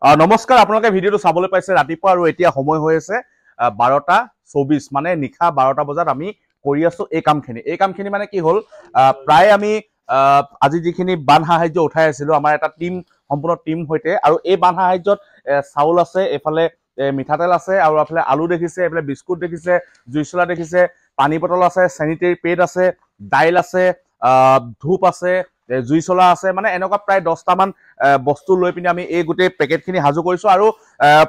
নমস্কাৰ, আপোনালোকে ভিডিঅ'টো চাবলৈ পাইছে ৰাতিপুৱা আৰু এতিয়া সময় হৈ আছে 12:24 মানে নিশা 12টা বজাত আমি কৰি আছো এই কামখিনি মানে কি হ'ল প্ৰায় আমি আজি যিখিনি বান সাহায্য উঠাই আছিলো আমাৰ এটা টিম সম্পূৰ্ণ টিম হৈতে আৰু এই বান সাহায্যত চাউল আছে এফালে মিঠাতেল আছে আৰু এফালে আলু দেখিছে এফালে বিস্কুট দেখিছে জুইচলা দেখিছে পানী বটল আছে চেনিটেৰী পেড আছে দাইল আছে ধূপ আছে জুই চলা আছে মানে এনেকুৱা প্ৰায় 10টা মান বস্তু লৈ পিনে আমি এই গোটেই পেকেটখিনি সাজু কৰিছো আৰু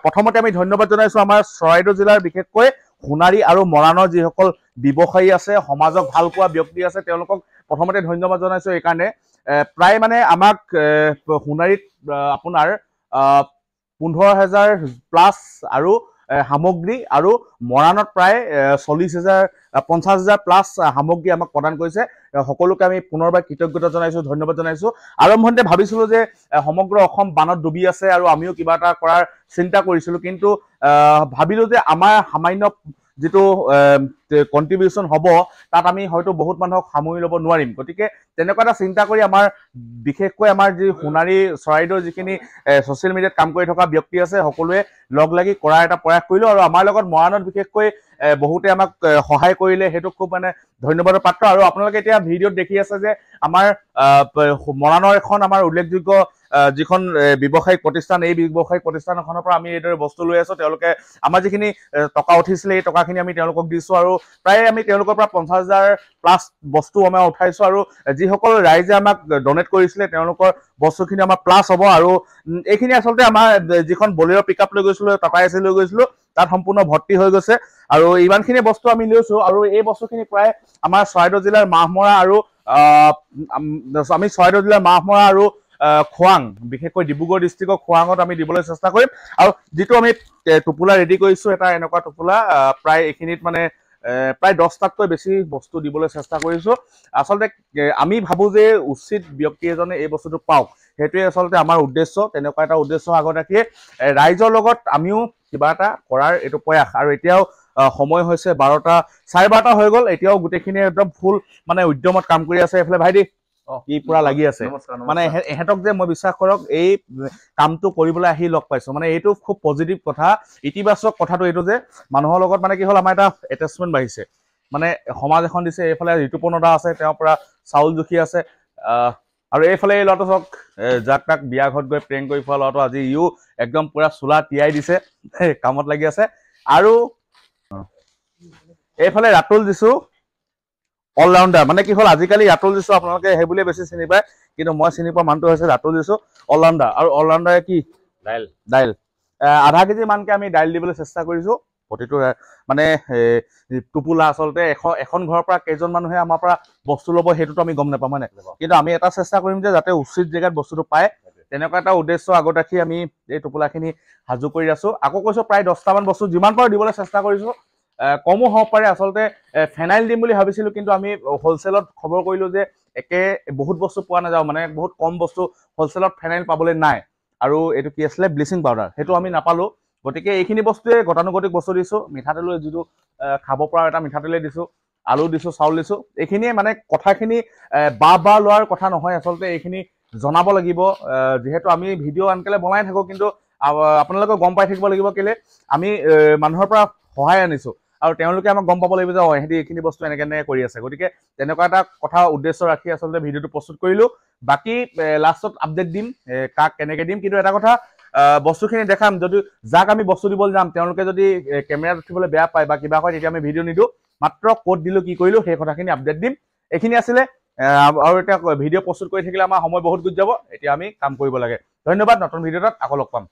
প্ৰথমতে আমি ধন্যবাদ জনাইছো আমাৰ চৰাইদেউ জিলাৰ বিশেষকৈ সোণাৰী আৰু মৰাণৰ যিসকল ব্যৱসায়ী আছে সমাজক ভাল পোৱা ব্যক্তি আছে তেওঁলোকক প্ৰথমতে ধন্যবাদ জনাইছো এই কাৰণে প্ৰায় মানে আমাক সোণাৰীত আপোনাৰ 15,000 প্লাছ আৰু সামগ্ৰী আৰু মৰাণত প্ৰায় 50,000 প্লাছ সামগ্ৰী আমাক প্ৰদান কৰিছে সকলোকে আমি পুনৰবাৰ কৃতজ্ঞতা জনাইছো ধন্যবাদ জনাইছো আৰম্ভণিতে ভাবিছিলো যে সমগ্ৰ অসম বানত ডুবি আছে আৰু আমিও কিবা এটা কৰাৰ চিন্তা কৰিছিলো কিন্তু ভাবিলো যে আমাৰ সামান্য যেটো কন্ট্ৰিবিউশন হ'ব তাত আমি হয়তো বহুত মানুহক সামৰি ল'ব নোৱাৰিম গতিকে তেনেকুৱা এটা চিন্তা কৰি আমাৰ বিশেষকৈ আমাৰ যি সোণাৰী চৰাইদেউৰ যিখিনি সোশ্যাল মিডিয়াত কাম কৰি থকা ব্যক্তি আছে সকলোৱে লগ লাগি কৰা এটা প্ৰয়াস কৰিলো আৰু আমাৰ লগত মৰাণত বিশেষকৈ বহুতে আমাক সহায় কৰিলে হেতু খুব মানে ধন্যবাদৰ পাত্ৰ আৰু আপোনালোকে এতিয়া ভিডিঅ'ত দেখি আছে যে আমাৰ মৰাণৰ এখন আমাৰ উল্লেখযোগ্য যিখন ব্যৱসায়িক প্ৰতিষ্ঠান এই ব্যৱসায়িক প্ৰতিষ্ঠানখনৰ পৰা আমি এইদৰে বস্তু লৈ আছো তেওঁলোকে আমাৰ যিখিনি টকা উঠিছিলে এই টকাখিনি আমি তেওঁলোকক দিছো আৰু প্ৰায় আমি তেওঁলোকৰ পৰা 50,000 প্লাছ বস্তু আমি উঠাইছো আৰু যিসকল ৰাইজে আমাক ডনেট কৰিছিলে তেওঁলোকৰ বস্তুখিনি আমাৰ প্লাছ হ'ব আৰু এইখিনি আচলতে আমাৰ যিখন বলেৰো পিকআপ লৈ গৈছিলো টাটা এচি লৈ গৈছিলো তাত সম্পূৰ্ণ ভৰ্তি হৈ গৈছে আৰু ইমানখিনি বস্তু আমি লৈছো আৰু এই বস্তুখিনি প্ৰায় আমাৰ চৰাইদেউ জিলাৰ মাহমৰা আৰু আমি চৰাইদেউ জিলাৰ মাহমৰা আৰু খোৱাং বিশেষকৈ ডিব্ৰুগড় ডিষ্ট্ৰিক্টৰ খোৱাঙত আমি দিবলৈ চেষ্টা কৰিম আৰু যেটো আমি টোপোলা ৰেডি কৰিছো এটা এনেকুৱা টোপোলা প্ৰায় এইখিনিত মানে প্ৰায় 10টাতকৈ বেছি বস্তু দিবলৈ চেষ্টা কৰিছো আচলতে আমি ভাবো যে উচিত ব্যক্তি এজনে এই বস্তুটো পাওক হেতুৱে আচলতে আমাৰ উদ্দেশ্য তেনেকুৱা এটা উদ্দেশ্য আগত ৰাখি ৰাইজৰ লগত আমিও কিবা এটা কৰাৰ এটো প্ৰয়াস আৰু এতিয়াও সময় হৈছে 12:30 হৈ গ'ল এতিয়াও গুটেখিনি একদম ফুল মানে উদ্যমত কাম কৰি আছে এফালে ভাইটি কি পুৰা লাগি আছে মানে এহেতক যে মই বিশ্বাস কৰক এই কামটো কৰিবলৈ আহি লগ পাইছো মানে এইটো খুব পজিটিভ কথা ইতিবাচক কথাটো এইটো যে মানুহৰ লগত মানে কি হ'ল আমাৰ এটা এটাচমেন্ট বাঢ়িছে মানে সমাজ এখন দিছে এইফালে ঋতুপৰ্ণদা আছে তেওঁৰ পৰা চাউল জুখি আছে আৰু এইফালে এই ল'ৰাটো হওক যাক তাক বিয়া ঘৰত গৈ প্ৰেং কৰি ফোৱা ল'ৰাটো আজি ইও একদম পুৰা চোলা তিয়াই দিছে কামত লাগি আছে আৰু এইফালে ৰাতুল দিছো অলৰাউন্ডাৰ মানে কি হ'ল আজিকালি ৰাতুল দিছো আপোনালোকে হে বুলিয়ে বেছি চিনি পায় কিন্তু মই চিনি পোৱা মানুহটো হৈছে ৰাতুল দিছো অলৰাউন্ডাৰ আৰু অলৰাউন্ডাৰে কি দাইল আধা কেজি মানকে আমি দাইল দিবলৈ চেষ্টা কৰিছো প্ৰতিটো মানে টোপোলা আচলতে এখন ঘৰৰ পৰা কেইজন মানুহে আমাৰ পৰা বস্তু ল'ব হেতুটো আমি গম নাপাম মানে কিন্তু আমি এটা চেষ্টা কৰিম যে যাতে উচিত জেগাত বস্তুটো পায় তেনেকুৱা এটা উদ্দেশ্য আগত ৰাখি আমি এই টোপোলাখিনি সাজু কৰি আছো আকৌ কৈছো প্ৰায় 10টা মান বস্তু যিমান পাৰো দিবলৈ চেষ্টা কৰিছো কমো হ'ব পাৰে আচলতে ফেনাইল দিম বুলি ভাবিছিলো কিন্তু আমি হোলসেলত খবৰ কৰিলো যে একে বহুত বস্তু পোৱা নাযাও মানে বহুত কম বস্তু হোলসেলত ফেনাইল পাবলৈ নাই আৰু এটো কি আছিলে ব্লিচিং পাউডাৰ হেতু আমি নাপালো গতিকে এইখিনি বস্তুৱে গতানুগতিক বস্তু দিছো মিঠাতেল যেটো খাব পৰা এটা মিঠাতেলে দিছো আলু দিছো চাউল দিছো এইখিনিয়ে মানে কথাখিনি বা লোৱাৰ কথা নহয় আচলতে এইখিনি জনাব লাগিব যেহেতু আমি ভিডিঅ' আনকালে বনাই থাকো কিন্তু আপোনালোকে গম পাই থাকিব লাগিব কেলে আমি মানুহৰ পৰা সহায় আনিছো আৰু তেওঁলোকে আমাক গম পাব লাগিব যে এহেতি এইখিনি বস্তু এনেকে কৰি আছে গতিকে তেনেকুৱা এটা কথা উদ্দেশ্য ৰাখি আচলতে ভিডিঅ'টো প্ৰস্তুত কৰিলো বাকি লাষ্টত আপডেট দিম কাক কেনেকে দিম কিন্তু এটা কথা বস্তুখিনি দেখাম যদি যাক আমি বস্তু দিবলৈ যাম তেওঁলোকে যদি কেমেৰাত উঠিবলৈ বেয়া পায় বা কিবা হয় তেতিয়া আমি ভিডিঅ' নিদিও মাত্ৰ কোড দিলো কি কৰিলো সেই কথাখিনি আপডেট দিম এইখিনি আছিলে আৰু এটা ভিডিঅ' প্ৰস্তুত কৰি থাকিলে আমাৰ সময় বহুত গুচি যাব এতিয়া আমি কাম কৰিব লাগে ধন্যবাদ নতুন ভিডিঅ'ত আকৌ লগ পাম